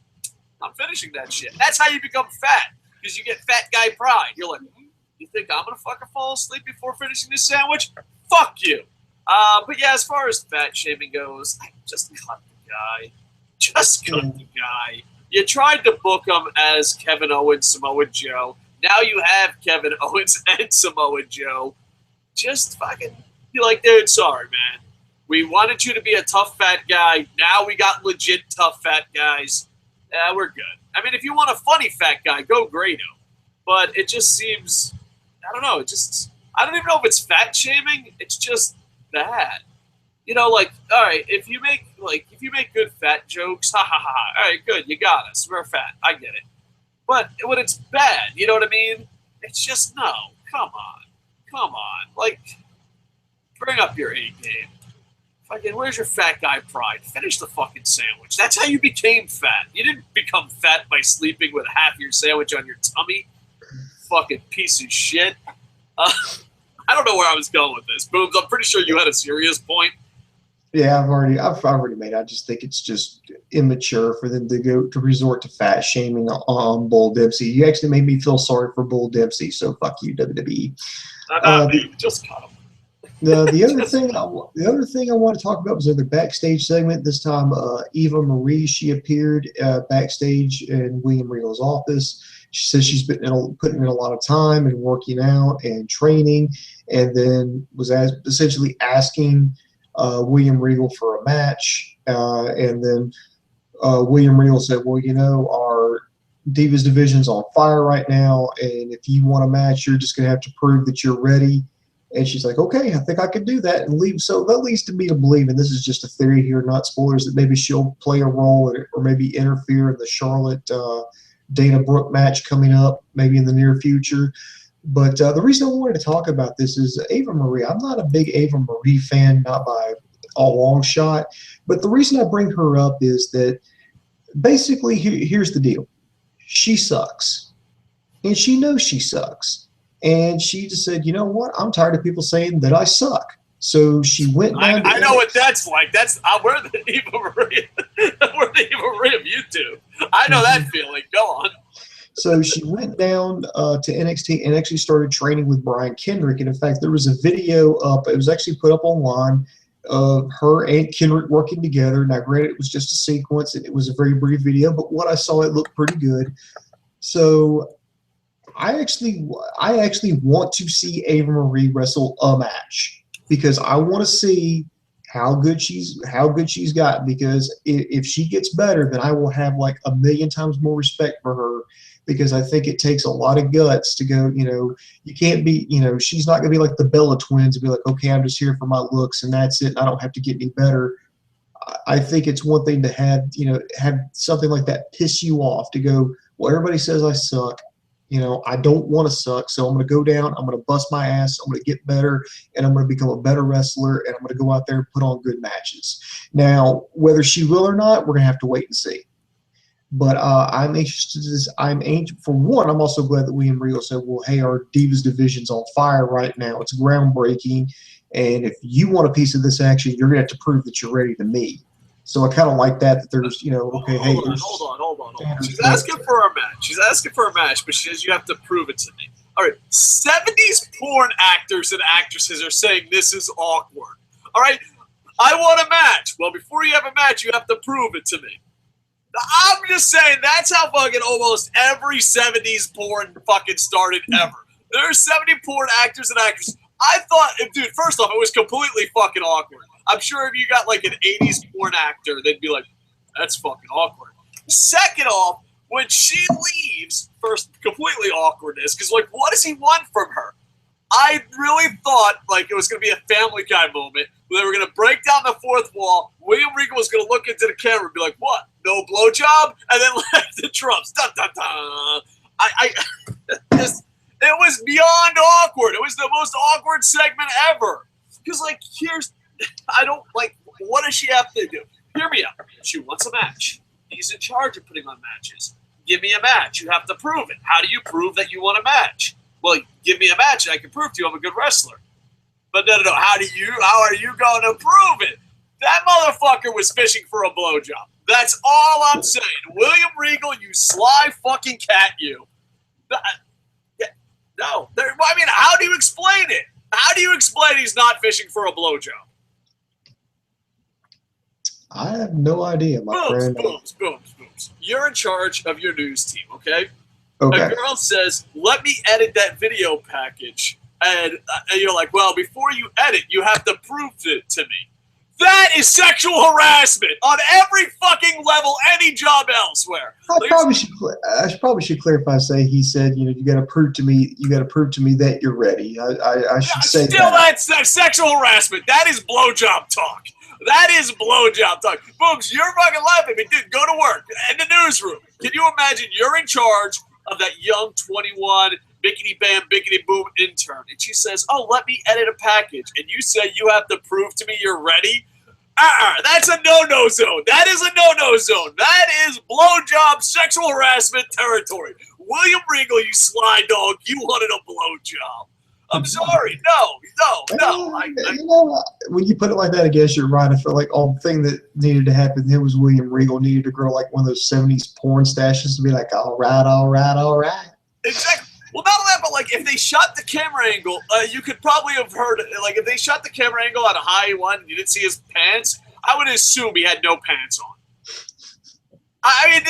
I'm finishing that shit. That's how you become fat, because you get fat guy pride. You're like, you think I'm going to fucking fall asleep before finishing this sandwich? Fuck you. But yeah, as far as fat shaming goes, just cut the guy. Just cut the guy. You tried to book him as Kevin Owens, Samoa Joe. Now you have Kevin Owens and Samoa Joe. Just fucking be like, dude, sorry, man. We wanted you to be a tough fat guy. Now we got legit tough fat guys. We're good. I mean, if you want a funny fat guy, go Grado. But it just seems, I don't know, I don't even know if it's fat shaming. It's just bad. You know, like, all right, if you make good fat jokes, ha ha ha. All right, good, you got us. We're fat. I get it. But when it's bad, you know what I mean? It's just, no, come on. Like, bring up your A game. Fucking, where's your fat guy pride? Finish the fucking sandwich. That's how you became fat. You didn't become fat by sleeping with half your sandwich on your tummy. Fucking piece of shit. I don't know where I was going with this. Booms, I'm pretty sure you had a serious point.
Yeah, I've already made it. I just think it's just immature for them to resort to fat shaming on Bull Dempsey. You actually made me feel sorry for Bull Dempsey, so fuck you, WWE.
Just cut him.
The other thing I want to talk about was the backstage segment. This time, Eva Marie, she appeared backstage in William Regal's office. She says she's been putting in a lot of time and working out and training, and then was essentially asking William Regal for a match. And then William Regal said, well, you know, our Divas division's on fire right now, and if you want a match, you're just going to have to prove that you're ready. And she's like, okay, I think I can do that and leave. So that leads to me to believe, and this is just a theory here, not spoilers, that maybe she'll play a role or maybe interfere in the Charlotte Dana Brooke match coming up maybe in the near future. But the reason I wanted to talk about this is Eva Marie. I'm not a big Eva Marie fan, not by a long shot. But the reason I bring her up is that basically here's the deal. She sucks. And she knows she sucks. And she just said, you know what? I'm tired of people saying that I suck. So she went down.
I know what that's like. We're the Eva Marie. We're the Eva Marie of YouTube. I know that feeling. Go on.
So she went down to NXT and actually started training with Brian Kendrick. And in fact, there was a video up. It was actually put up online of her and Kendrick working together. Now, granted, it was just a sequence and it was a very brief video, but what I saw, it looked pretty good. So I actually want to see Eva Marie wrestle a match because I want to see how good she's got. Because if she gets better, then I will have like 1,000,000 times more respect for her. Because I think it takes a lot of guts to go. You know, you can't be. You know, she's not gonna be like the Bella twins and be like, okay, I'm just here for my looks and that's it. And I don't have to get any better. I think it's one thing to have something like that piss you off to go, well, everybody says I suck. You know, I don't want to suck, so I'm going to go down, I'm going to bust my ass, I'm going to get better, and I'm going to become a better wrestler, and I'm going to go out there and put on good matches. Now, whether she will or not, we're going to have to wait and see. But I'm interested in this. For one, I'm also glad that William Regal said, well, hey, our Divas division's on fire right now. It's groundbreaking, and if you want a piece of this action, you're going to have to prove that you're ready to me. So I kind of like that there's, you know, okay, hey,
hold on. She's asking for a match. She's asking for a match, but she says you have to prove it to me. All right, 70s porn actors and actresses are saying this is awkward. All right, I want a match. Well, before you have a match, you have to prove it to me. I'm just saying that's how fucking almost every 70s porn fucking started ever. There's 70 porn actors and actresses. I thought, dude, first off, it was completely fucking awkward. I'm sure if you got like an 80s porn actor, they'd be like, that's fucking awkward. Second off, when she leaves, first, completely awkwardness, because, like, what does he want from her? I really thought, like, it was going to be a Family Guy moment where they were going to break down the fourth wall. William Regal was going to look into the camera and be like, what? No blowjob? And then let the drums. Dun, dun, dun. It was beyond awkward. It was the most awkward segment ever. Because, like, what does she have to do? Hear me out. She wants a match. He's in charge of putting on matches. Give me a match. You have to prove it. How do you prove that you want a match? Well, give me a match and I can prove to you I'm a good wrestler. But no. How are you going to prove it? That motherfucker was fishing for a blowjob. That's all I'm saying. William Regal, you sly fucking cat, you. No. I mean, how do you explain it? How do you explain he's not fishing for a blowjob?
I have no idea, my friend.
Booms. You're in charge of your news team, okay?
Okay.
A girl says, let me edit that video package. And you're like, well, before you edit, you have to prove it to me. That is sexual harassment on every fucking level, any job elsewhere.
I probably should clarify. Say he said, you know, you got to prove to me that you're ready. I should say
still
that.
That's sexual harassment. That is blowjob talk. That is blowjob talk. Booms, you're fucking laughing, but dude, go to work in the newsroom. Can you imagine you're in charge of that young 21 bickety bam, bickety boom intern, and she says, oh, let me edit a package, and you say you have to prove to me you're ready? That's a no-no zone. That is a no-no zone. That is blowjob sexual harassment territory. William Regal, you sly dog, you wanted a blowjob. I'm sorry. No.
You know, when you put it like that, I guess you're right. I feel like all the thing that needed to happen then was William Regal needed to grow like one of those 70s porn stashes to be like, all right.
Exactly. Well, not only that, but like if they shot the camera angle, you could probably have heard, like if they shot the camera angle at a high one and you didn't see his pants, I would assume he had no pants on. I mean,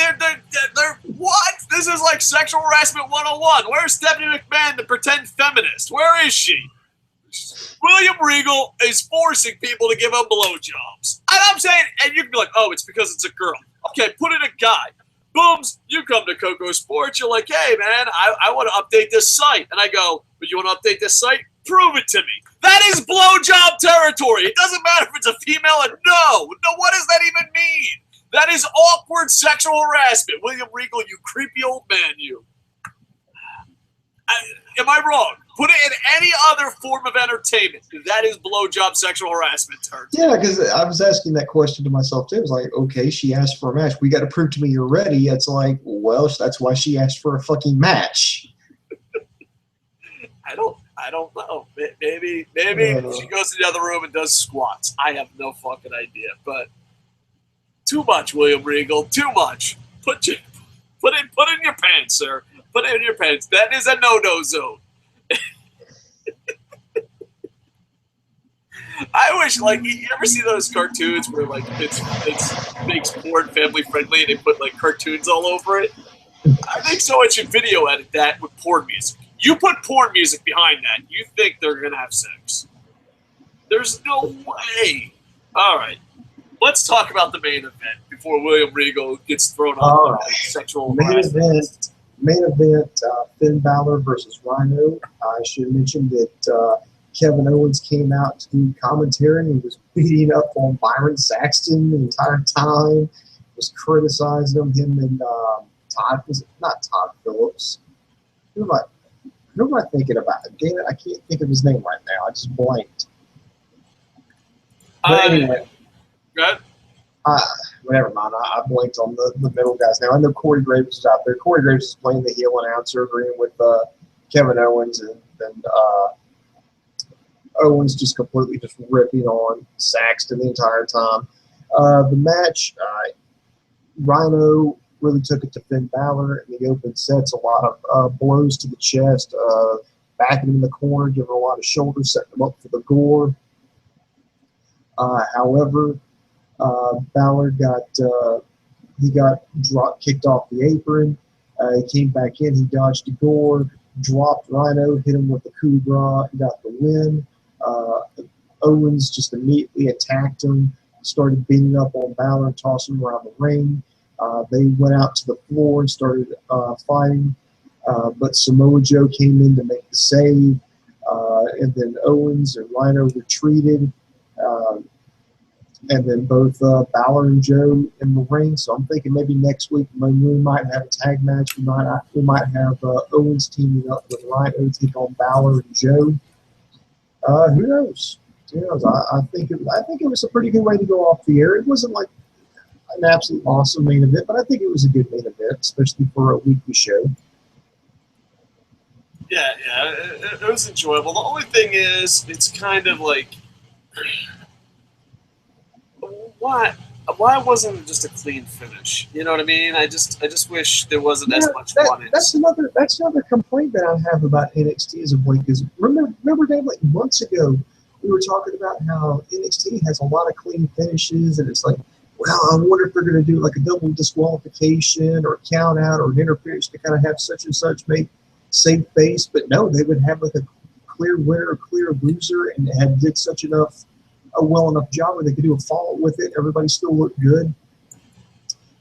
they're what? This is like sexual harassment 101. Where's Stephanie McMahon, the pretend feminist? Where is she? William Regal is forcing people to give him blowjobs. And I'm saying, and you can be like, oh, it's because it's a girl. Okay, put in a guy. Booms, you come to KocoSports, you're like, hey, man, I want to update this site. And I go, but you want to update this site? Prove it to me. That is blowjob territory. It doesn't matter if it's a female or no. What does that even mean? That is awkward sexual harassment. William Regal, you creepy old man, you. Am I wrong? Put it in any other form of entertainment. That is blowjob sexual harassment.
Yeah, because I was asking that question to myself too. I was like, okay, she asked for a match. We got to prove to me you're ready. It's like, well, that's why she asked for a fucking match.
I don't know. Maybe she goes to the other room and does squats. I have no fucking idea. But too much, William Regal. Too much. Put in your pants, sir. Put it in your pants. That is a no-no zone. I wish, like, you ever see those cartoons where, like, it makes porn family friendly and they put, like, cartoons all over it? I think someone should video edit that with porn music. You put porn music behind that, you think they're going to have sex. There's no way. All right. Let's talk about the main event before William Regal gets thrown off by sexual harassment.
Main event, Finn Balor versus Rhyno. I should mention that Kevin Owens came out to do commentary and was beating up on Byron Saxton the entire time. Was criticizing him and Todd Phillips. Who am I thinking about? Damn it, I can't think of his name right now. I just blanked. But anyway.
Good.
Never mind. I blanked on the middle guys now. I know Corey Graves was out there. Corey Graves was playing the heel announcer, agreeing with Kevin Owens, and Owens just completely just ripping on Saxton the entire time. The match, Rhyno really took it to Finn Balor in the open sets, a lot of blows to the chest, backing him in the corner, giving a lot of shoulders, setting him up for the gore. However, Balor got drop kicked off the apron. He came back in, he dodged the gore, dropped Rhyno, hit him with the coup de grace, got the win. Owens just immediately attacked him, started beating up on Balor, tossing him around the ring. They went out to the floor and started fighting, but Samoa Joe came in to make the save, and then Owens and Rhyno retreated, and then both Balor and Joe in the ring. So I'm thinking maybe next week we might have a tag match. We might have Owens teaming up with Rhyno to take on Balor and Joe. Who knows? I think it was a pretty good way to go off the air. It wasn't like an absolute awesome main event, but I think it was a good main event, especially for a weekly show.
Yeah, it was enjoyable. The only thing is, it's kind of like, why wasn't it just a clean finish? You know what I mean? I just wish there wasn't as much fun.
That's another complaint that I have about NXT as of late. Because remember, Dave, like months ago, we were talking about how NXT has a lot of clean finishes, and it's like, well, I wonder if they're going to do like a double disqualification or a count out or an interference to kind of have such and such make safe face. But no, they would have like a clear winner, a clear loser, and did such a well enough job where they could do a follow-up with it. Everybody still looked good.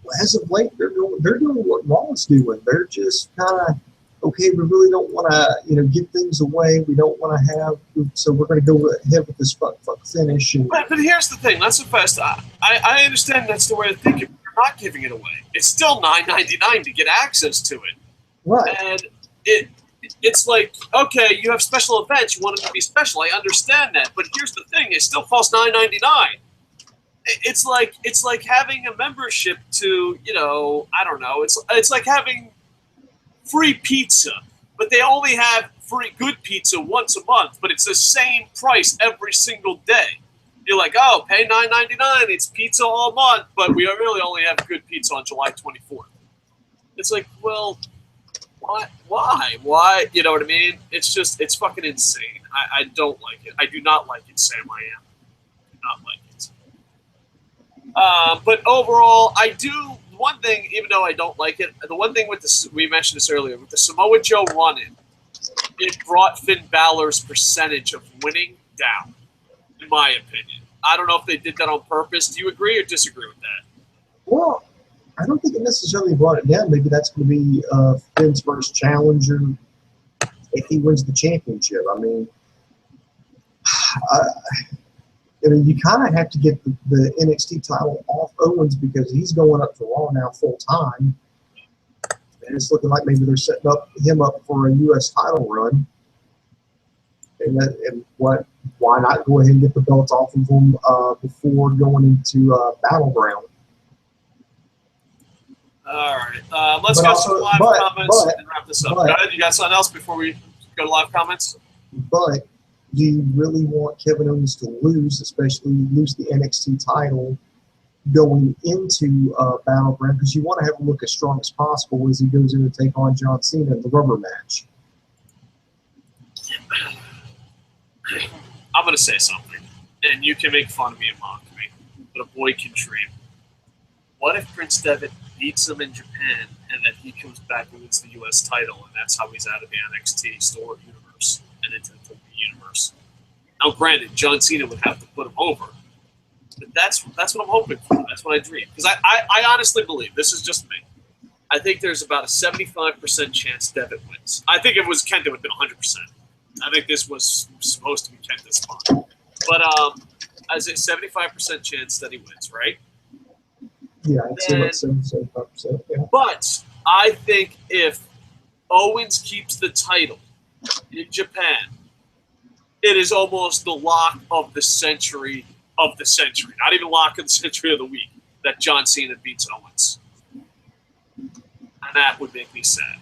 Well, as of late, they're doing what Raw is doing. They're just kind of, okay, we really don't want to, give things away. We don't want to have, so we're going to go ahead with this fuck finish.
But here's the thing. That's the first. I understand that's the way to think. If you're not giving it away, it's still $9.99 to get access to it.
Right.
And it's like, okay, you have special events. You want them to be special. I understand that. But here's the thing. It still costs $9.99. It's like having a membership to, I don't know. It's like having free pizza, but they only have free good pizza once a month, but it's the same price every single day. You're like, oh, pay $9.99. It's pizza all month, but we really only have good pizza on July 24th. It's like, well, why? You know what I mean? It's fucking insane. I don't like it. I do not like it, Sam. I do not like it. But overall, I do. One thing, even though I don't like it, the one thing with this, we mentioned this earlier, with the Samoa Joe run-in, it brought Finn Balor's percentage of winning down, in my opinion. I don't know if they did that on purpose. Do you agree or disagree with that?
Well, I don't think it necessarily brought it down. Maybe that's going to be Finn's first challenger if he wins the championship. I mean, you kind of have to get the NXT title off Owens because he's going up to Raw now full time. And it's looking like maybe they're setting him up for a U.S. title run. And why not go ahead and get the belts off of him before going into Battleground?
All right. Let's go to some live comments and wrap this up. You got something else before we go to live comments?
But do you really want Kevin Owens to lose, especially lose the NXT title going into Battleground? Because you want to have him look as strong as possible as he goes in to take on John Cena in the rubber match.
I'm going to say something, and you can make fun of me and mock me, but a boy can dream. What if Prince Devitt beats him in Japan, and then he comes back and wins the U.S. title, and that's how he's out of the NXT store universe and into the universe? Now, granted, John Cena would have to put him over, but that's what I'm hoping for. That's what I dream. Because I honestly believe, this is just me, I think there's about a 75% chance Devitt wins. I think if it was Kenta, it would have been 100%. I think this was supposed to be Kenta's spot. But as a 75% chance that he wins, right?
Yeah, I'd say about 75%. Yeah.
But I think if Owens keeps the title in Japan, it is almost the lock of the century of the century. Not even lock of the century of the week that John Cena beats Owens. And that would make me sad.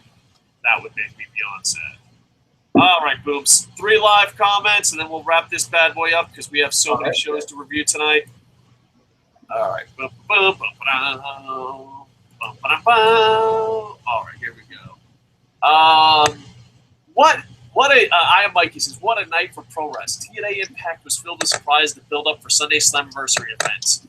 That would make me beyond sad. All right, Booms. 3 live comments, and then we'll wrap this bad boy up because we have so many shows to review tonight. All right. All right, here we go. I am Mikey says, what a night for pro wrestling. TNA Impact was filled with surprise to build up for Sunday Slammiversary events.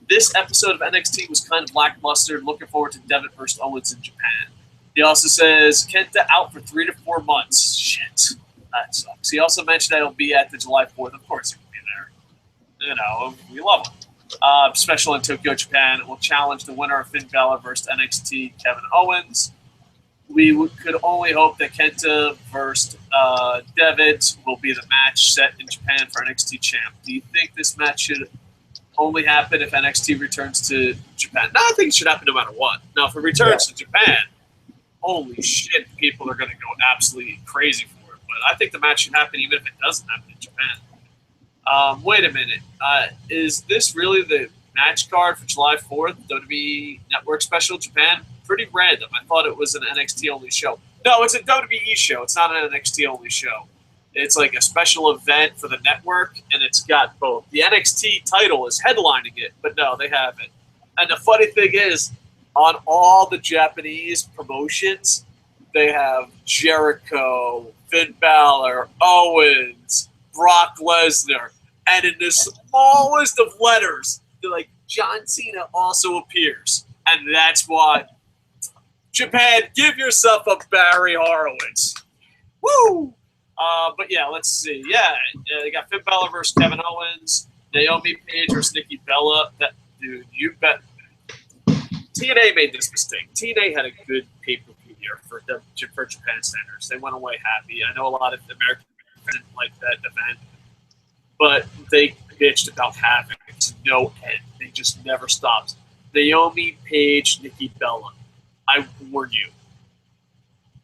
This episode of NXT was kind of lackluster. Looking forward to Devitt versus Owens in Japan. He also says, Kenta out for 3 to 4 months. Shit, that sucks. He also mentioned that he'll be at the July 4th. Of course he will be there. You know, we love him. Special in Tokyo, Japan. It will challenge the winner of Finn Balor versus NXT Kevin Owens. We could only hope that Kenta versus Devitt will be the match set in Japan for NXT champ. Do you think this match should only happen if NXT returns to Japan? No, I think it should happen no matter what. Now, if it returns to Japan, holy shit, people are going to go absolutely crazy for it. But I think the match should happen even if it doesn't happen in Japan. Wait a minute. Is this really the match card for July 4th, WWE Network Special Japan? Pretty random. I thought it was an NXT-only show. No, it's a WWE show. It's not an NXT-only show. It's like a special event for the network, and it's got both. The NXT title is headlining it, but no, they haven't. And the funny thing is, on all the Japanese promotions, they have Jericho, Finn Balor, Owens, Brock Lesnar, and in the smallest of letters, they're like, John Cena also appears. And that's why, Japan, give yourself a Barry Horowitz. Woo! But yeah, let's see. Yeah, they got Finn Balor versus Kevin Owens, Naomi Page versus Nikki Bella. Dude, you bet. TNA made this mistake. TNA had a good pay-per-view here for Japan standards. They went away happy. I know a lot of American didn't like that event, but they bitched about having it to no end. They just never stopped. Naomi Page, Nikki Bella. I warn you,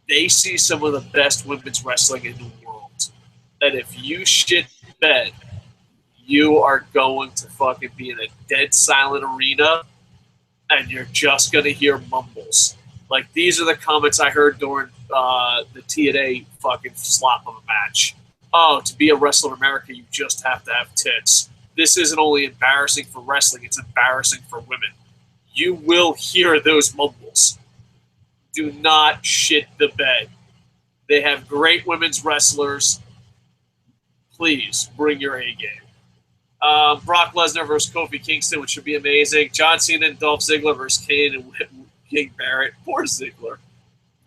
they see some of the best women's wrestling in the world. And if you shit bed, you are going to fucking be in a dead silent arena and you're just going to hear mumbles. Like, these are the comments I heard during the TNA fucking slop of a match. Oh, to be a wrestler in America, you just have to have tits. This isn't only embarrassing for wrestling, it's embarrassing for women. You will hear those mumbles. Do not shit the bed. They have great women's wrestlers. Please bring your A game. Brock Lesnar versus Kofi Kingston, which should be amazing. John Cena and Dolph Ziggler versus Kane and King Barrett. Poor Ziggler.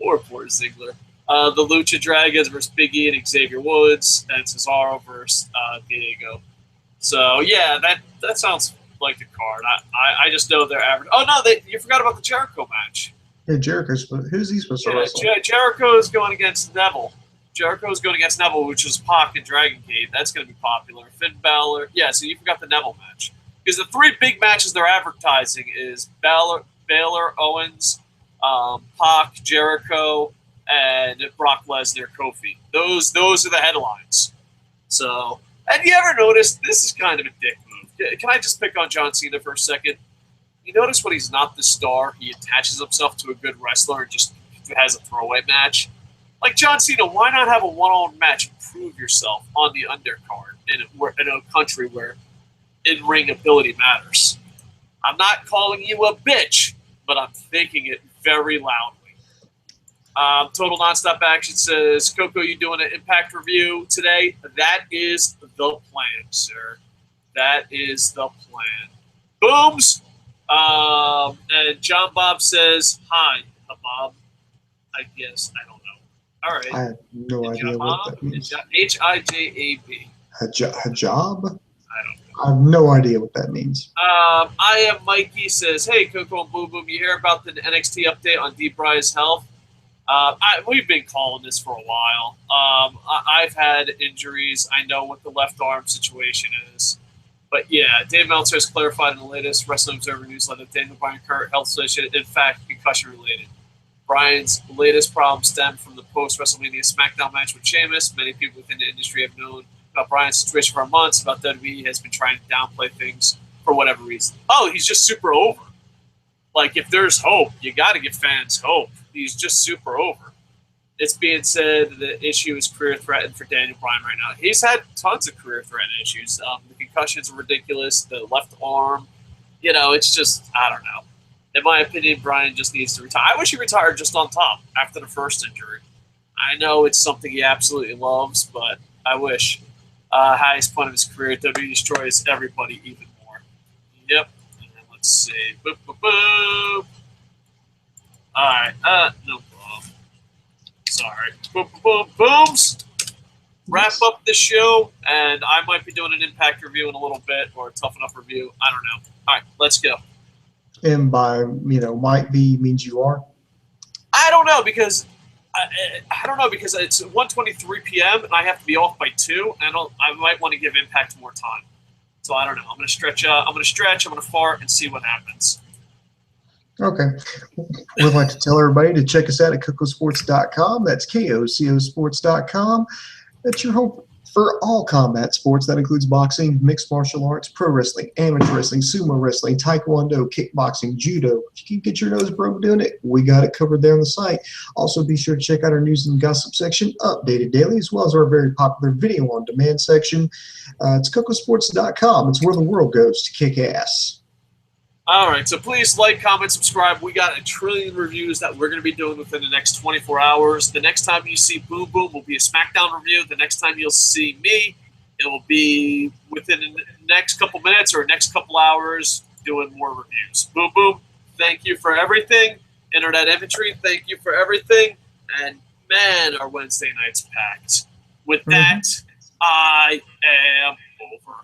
Poor Ziggler. The Lucha Dragons versus Big E and Xavier Woods. And Cesaro versus Diego. So, yeah, that sounds like the card. I just know they're average. Oh, no, you forgot about the Jericho match.
Yeah, who's he supposed to wrestle?
Jericho is going against Neville. Jericho's going against Neville, which is Pac and Dragon Gate. That's going to be popular. Finn Balor. Yeah, so you forgot the Neville match. Because the 3 big matches they're advertising is Balor, Owens, Pac, Jericho, and Brock Lesnar, Kofi. Those are the headlines. So, and you ever notice, this is kind of a dick move. Can I just pick on John Cena for a second? You notice when he's not the star, he attaches himself to a good wrestler and just has a throwaway match? Like John Cena, why not have a one-on-one match and prove yourself on the undercard in a country where in-ring ability matters? I'm not calling you a bitch, but I'm thinking it very loudly. Total Nonstop Action says, Coco, you doing an Impact review today? That is the plan, sir. That is the plan. Booms! And John Bob says, hi, Bob. I guess, I don't know. All right.
I have no idea what that means.
Hijab?
Hijab?
I don't know.
I have no idea what that means.
I am Mikey says, hey, Coco and Boom Boom, you hear about the NXT update on D. Bry's health? We've been calling this for a while. I've had injuries. I know what the left arm situation is. But yeah, Dave Meltzer has clarified in the latest Wrestling Observer newsletter that Daniel Bryan current health situation, in fact, concussion related. Bryan's latest problem stemmed from the post-WrestleMania SmackDown match with Sheamus. Many people within the industry have known about Bryan's situation for months, about WWE has been trying to downplay things for whatever reason. Oh, he's just super over. Like, if there's hope, you got to give fans hope. He's just super over. It's being said the issue is career-threatened for Daniel Bryan right now. He's had tons of career-threatened issues. The concussions are ridiculous. The left arm you know, it's just, I don't know. In my opinion, Bryan just needs to retire. I wish he retired just on top after the first injury. I know it's something he absolutely loves, but I wish. Highest point of his career, WWE destroys everybody even more. Yep. And then let's see. Boop, boop, boop. All right. No problem. Sorry. Boop, boop, boop, booms. Wrap up the show, and I might be doing an Impact review in a little bit, or a Tough Enough review. I don't know. All right, let's go.
And by, might be means you are?
I don't know, because it's 1:23 p.m. and I have to be off by 2, and I might want to give Impact more time. So I don't know. I'm going to stretch. I'm going to fart and see what happens.
Okay. We'd like to tell everybody to check us out at KocoSports.com. That's KocoSports.com. That's your home for all combat sports. That includes boxing, mixed martial arts, pro wrestling, amateur wrestling, sumo wrestling, taekwondo, kickboxing, judo. If you can get your nose broke doing it, we got it covered there on the site. Also, be sure to check out our news and gossip section, updated daily, as well as our very popular video on demand section. It's KocoSports.com. It's where the world goes to kick ass.
All right, so please like, comment, subscribe. We got a trillion reviews that we're going to be doing within the next 24 hours. The next time you see Boom Boom will be a SmackDown review. The next time you'll see me, it will be within the next couple minutes or next couple hours doing more reviews. Boom Boom, thank you for everything. Internet Infantry, thank you for everything. And, man, our Wednesday night's packed. With that, I am over.